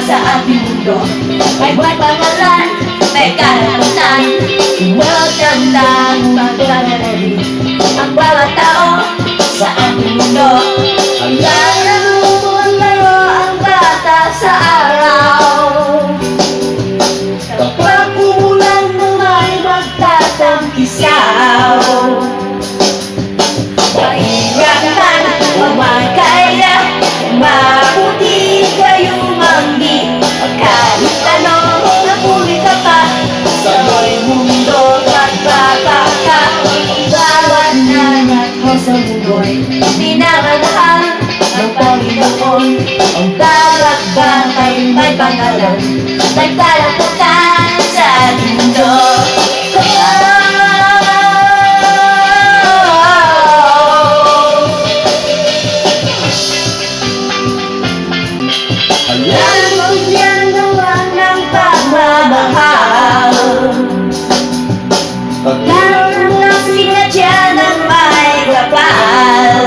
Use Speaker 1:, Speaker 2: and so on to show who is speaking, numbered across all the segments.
Speaker 1: sa ating mundo ay may pangalan, may karapatan. Magandang magpapalali ang bawat tao sa ating mundo. Hanggang namumularo ang bata sa araw. Kapag umulan naman magtatampisaw. Mahirapan o magkaya, mabuti kayo manggi. Kahit anong napuli ka pa, sabay mundo nagpapaka. Bawat anak mo sa mundo'y pinangalan ng Panginoon. Ang bawat batay may pangalan, may karapatan sa ating mundo. Lamang yan gawa ng pagmamahal. Lamang ang sinadya ng may kapal.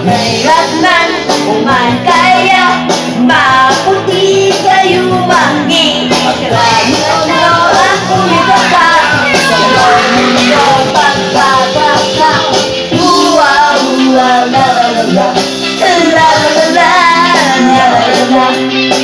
Speaker 1: Mahirap man o man kaya, maputi kayo manggi. Kahit ano ang kumita pa, sa mundo pagpapaka. Uwa, la la la la la la la la la la la.